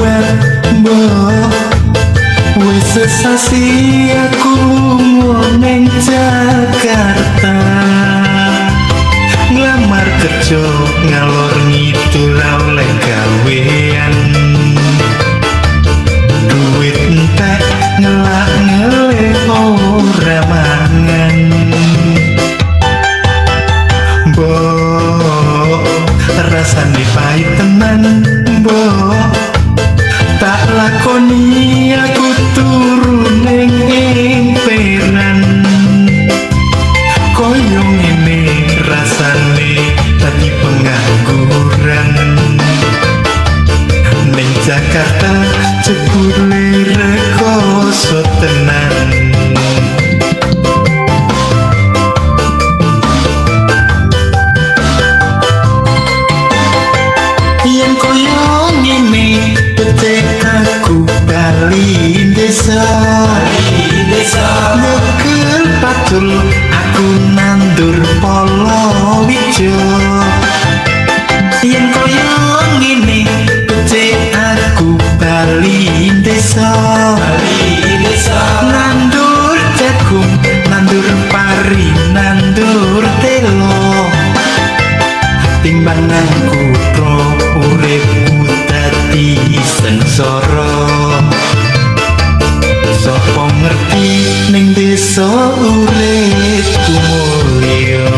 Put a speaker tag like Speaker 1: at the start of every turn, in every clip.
Speaker 1: kuat mbok wis sesasi aku lunga ning Jakarta nglamar kerja ngalor ngidul oleh gawean duit entek ngelak ngele ora mangan mbok rasane pahit tenan mbok tak lakoni aku turu ning emperan koyo ngene rasane dadi pengangguran ning Jakarta jebule rekoso tenan yen koyo ngene becek aku bali desa nyekel patul aku nandur polo wijo yen koyo ngene becek aku bali desa nandur jagung nandur pari nandur telo timbang aku pro uripku dadi sengsara sapa ngerti ning desa uripku mulya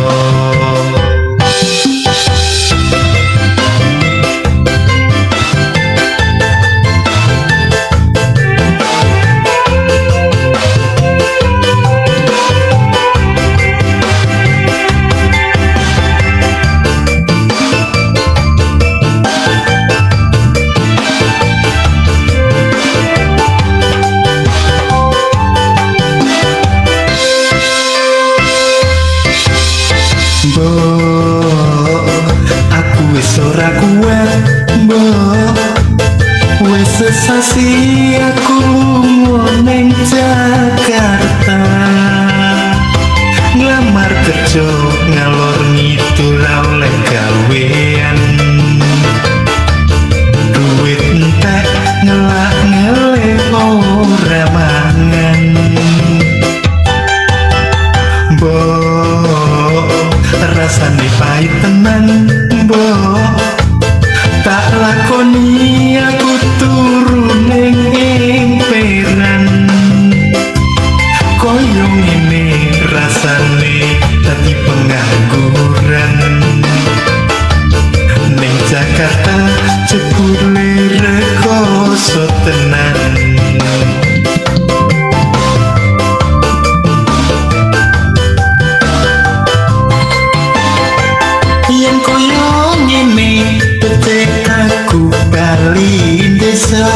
Speaker 1: aku wis ora kuat mbok wis sesasi aku lunga ning Jakarta nglamar kerja ngalor ngidul oleh gawean duit entek ngelak ngele ora mangan mbok rasane pahit tenan mbok tak lakoni aku turu ning emperan koyo ngene rasane dadi pengangguran ning Jakarta jebule rekoso tenan yen koyo ngene becek aku bali desa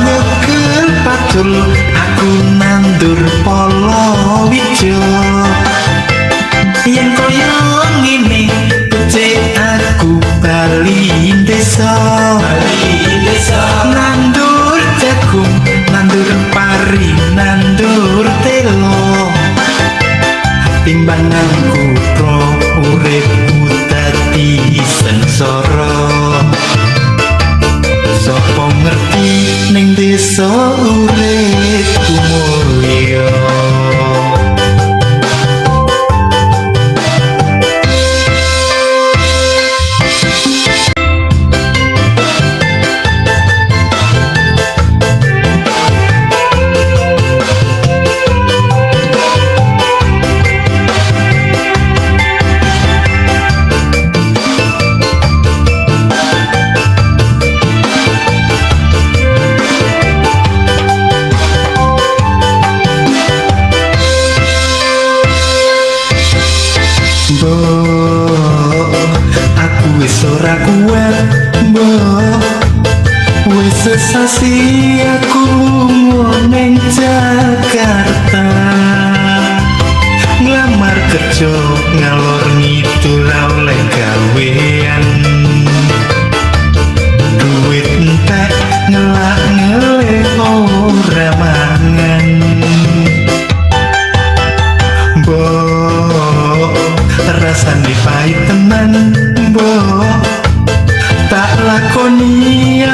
Speaker 1: nyekel patul aku nandur polo wijo yen koyo ngene becek aku bali desa nandur jagung nandur pari nandur telo timbanganku pro uripku dadi sengsara sapa ngerti ning desa uripku mulya aku wis ora kuat mbok wis sesasi aku lunga ning Jakarta nglamar kerja ngalor ngidul oleh gawean duit entek ngelak ngele ora mangan mbok rasane pahit tenan mbok tak lakoni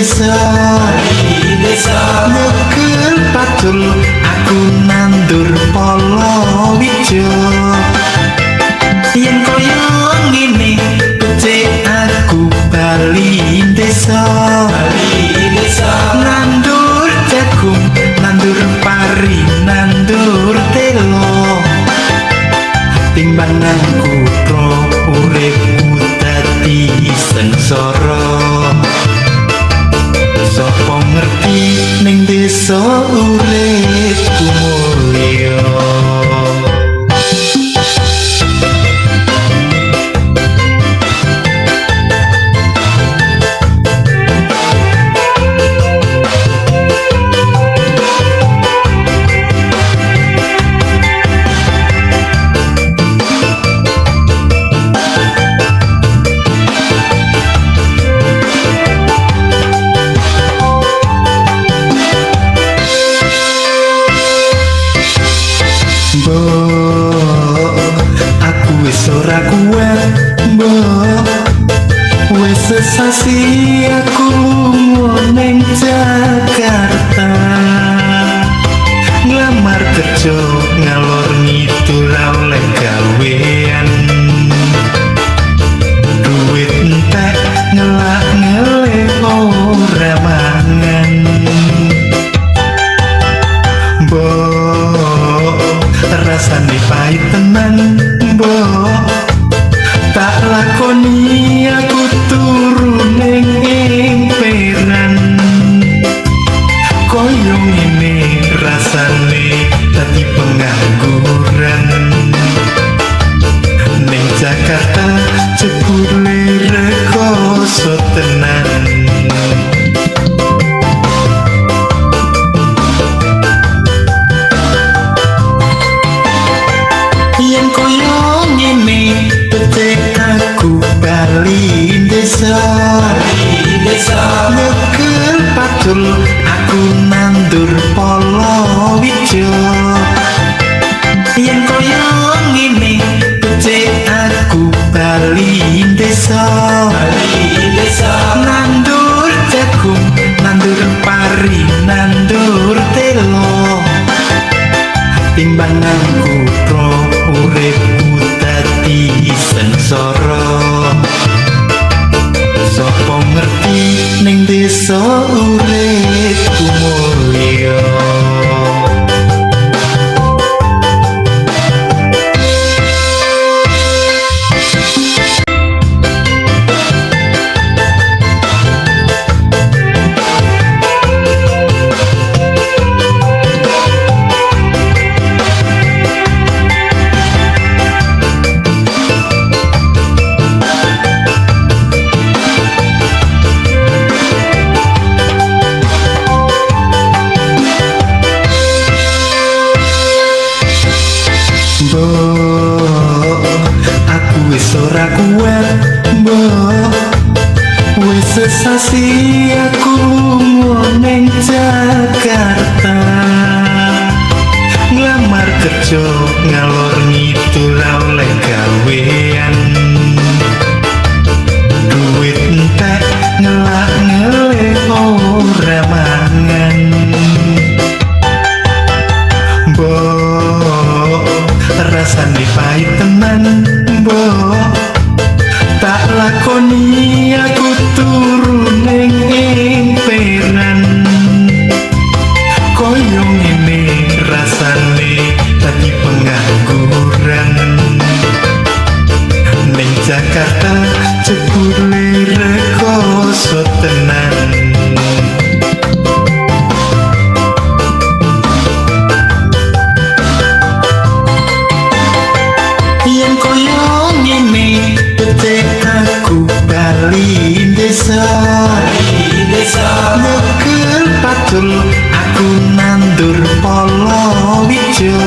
Speaker 1: desa nyekel pacul aku nandur palawija yen koyo ngene becik aku bali desa nandur jagung nandur pari nandur telo timbang nang kutha uripku dadi sengsara sapa ngerti ning desa uripku mulya aku wis ora kuat mbok wis sesasi aku lunga ning Jakarta nglamar kerja ngalor ngidul oleh gawean duit entek ngelak ngelek ora mangan rasane pahit tenan mbok tak lakoni aku turu ning emperan koyo ngene rasane dadi pengangguran ning Jakarta jebule rekoso tenan yen koyo ngene becik aku bali desa nyekel pacul aku nandur palawija yen koyo ngene becik aku bali desa nandur jagung nandur pari nandur telo timbang nang kutha uripku dadi sengsara sapa ngerti ning desa uripku mulya aku wis ora kuat mbok wis sesasi aku lunga ning Jakarta nglamar kerja ngalor ngidul oleh gawean duit entek ngelak ngelek ora mangan rasane pahit tenan mbok tak lakoni aku turu ning emperan koyo ngene rasane dadi pengangguran ning Jakarta jebule rekoso tenan yen koyo ngene becik aku bali desa nyekel pacul aku nandur palawija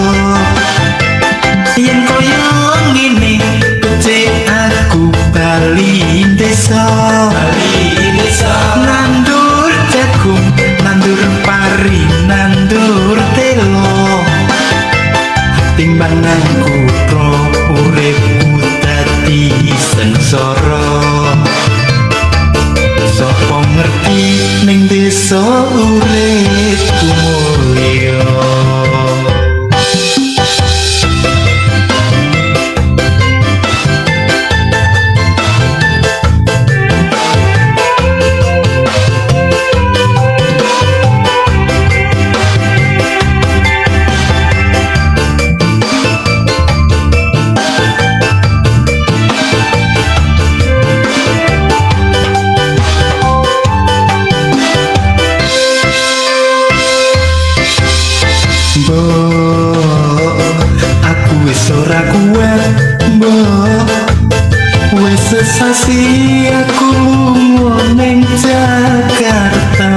Speaker 1: yen koyo ngene becik aku bali desa nandur uripku mulya. Aku wis ora kuat, mbok. Wis sesasi aku lunga ning Jakarta.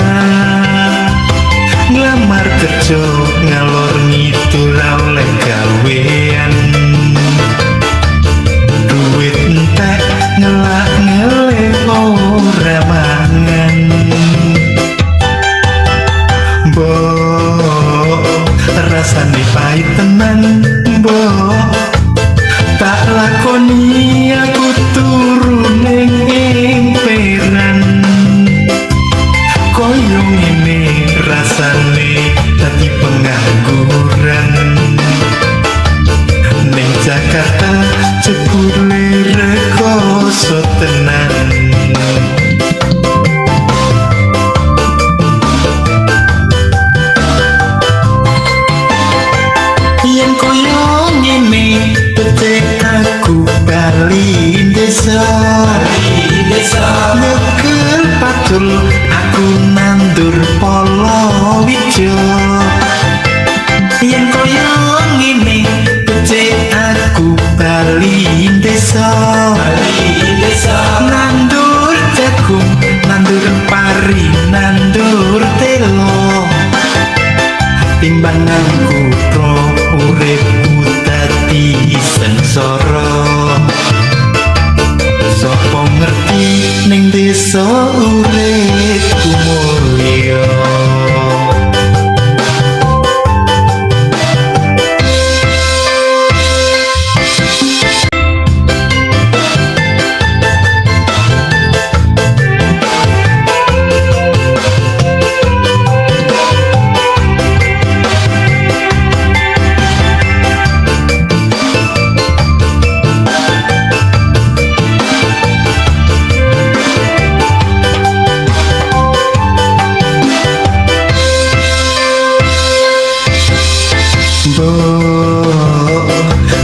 Speaker 1: Nglamar kerja ngalor ngidul oleh gawean. Duit entek ngelak ngele ora mangan. Rasane pahit tenan, mbok. Tak lakoni aku turu ning emperan. Koyo ngene rasane dadi pengangguran. Ning Jakarta jebule rekoso tenan. Aku bali desa nyekel patul aku nandur palawija. Yen koyo ngene becik aku bali desa nandur jagung, nandur pari, nandur telo. Timbangan kutro uripku dadi sengsara. Sopo ngerti ning desa uripku mulya.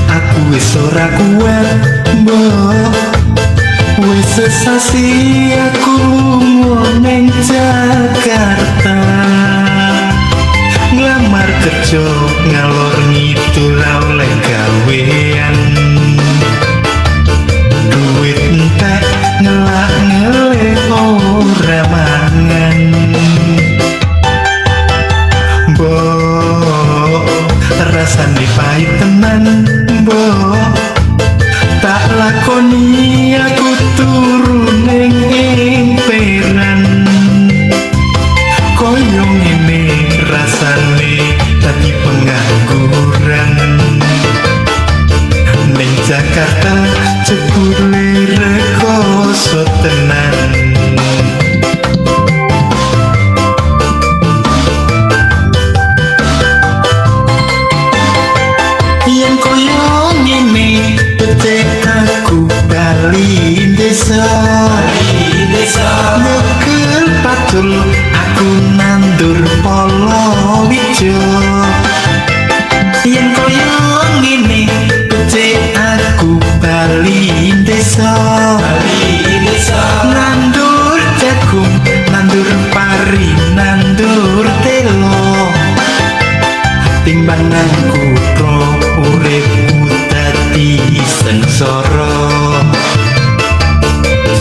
Speaker 1: Aku wis ora kuat, mbok. Wis sesasi aku lunga ning Jakarta. Nglamar kerja ngalor ngidul oleh gawean. Duit entek ngelak ngele ora mangan. Rasane pahit tenan, mbok. Tak lakoni aku turu ning emperan. Koyo ngene rasane dadi pengangguran. Ning Jakarta jebule rekoso tenan. Aku bali desa nyekel patul aku nandur palawija. Yen koyo ngene becik aku bali desa nandur jagung, nandur pari, nandur telo. Timbangan kutro uripku dadi sengsara.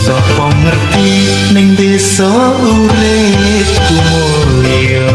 Speaker 1: Sopo ngerti ning desa uripku mulya.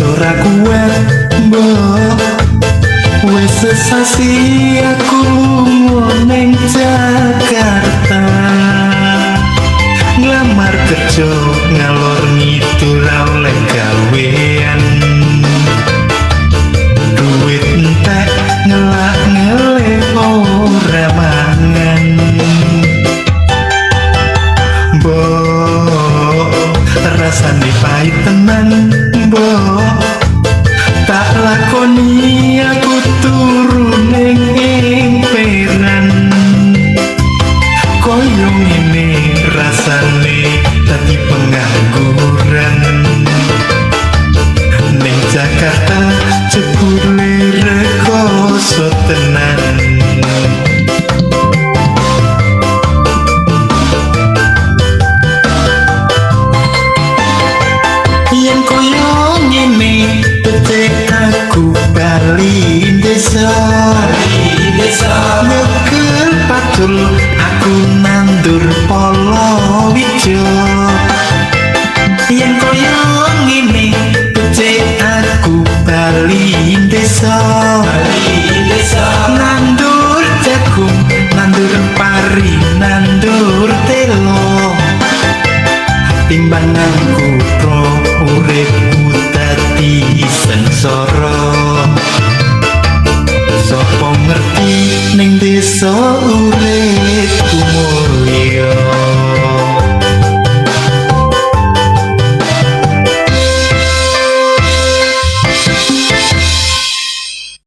Speaker 1: ora kuat mbok wis sesasi aku lunga ning Jakarta nglamar kerja ngalor ngidul oleh gawean duit entek ngelak ngele ora mangan mbok rasane pahit tenan mbok tak lakoni aku turun ing peran koyo ngene rasane dadi pengangguran ning Jakarta jebule rekoso tenan yen koyo ngene petek aku bali desa nyekel patul aku nandur polo wijo